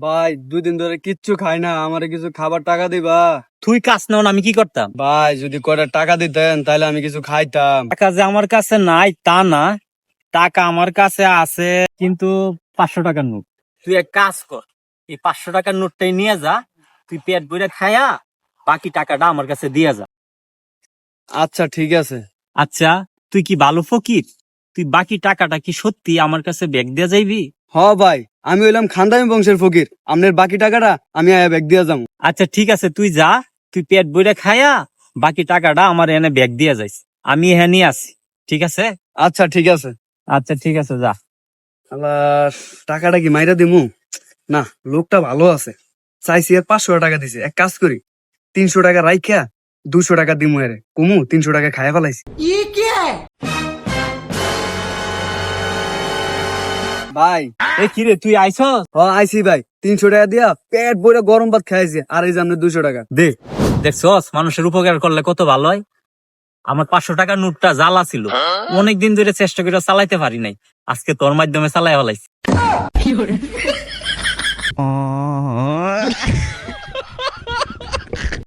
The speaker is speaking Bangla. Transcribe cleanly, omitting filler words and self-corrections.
ভাই 2 দিন ধরে কিচ্ছু খাই না, আমারে কিছু খাবার টাকা দিবা? তুই কাজ নাও না, আমি কি করতাম? ভাই যদি কয়টা টাকা দিতেন তাহলে আমি কিছু খাইতাম। টাকা যে আমার কাছে নাই তা না, টাকা আমার কাছে আছে, কিন্তু 500 টাকার নোট। তুই এক কাজ কর, এই 500 টাকার নোটটাই নিয়ে যা, তুই পেট ভরে খায়া বাকি টাকাটা আমার কাছে দিয়ে যা। আচ্ছা ঠিক আছে। আচ্ছা, তুই কি ভালো ফকির? তুই বাকি টাকাটা কি সত্যি আমার কাছে ব্যাগ দিয়ে যাইবি? হ ভাই, আমি হইলাম খানদানি বংশের ফকির, আপনার বাকি টাকাটা আমি আয়া ব্যাগ দিয়া যাবো। আচ্ছা ঠিক আছে, তুই যা, তুই পেট ভরে খায়া বাকি টাকাটা আমার এনে ব্যাগ দিয়ে যাইস, আমি এখানে নিয়ে আসি। ঠিক আছে? আচ্ছা ঠিক আছে। আচ্ছা ঠিক আছে, যা। আবার টাকাটা কি মাইরা দিমু? না, লোকটা ভালো আছে, চাইছি আর 500 টাকা দিছে। এক কাজ করি, 300 টাকা রাইখা 200 টাকা দিমু এরে, কুমু 300 টাকা খায়া ফেলাইছি। ভাই এ কিরে, তুই আইছস? আইসি ভাই, 300 টাকা দিয়া পেট ভরে গরম ভাত খাইছি, আর এই যে আপনার 200 টাকা। দে, দেখছস মানুষের উপকার করলে কত ভালো হয়। আমার 500 টাকার নোটটা জ্বালা ছিল, অনেকদিন ধরে চেষ্টা করে চালাইতে পারি নাই, আজকে তোর মাধ্যমে চালাই ফেলাইছি।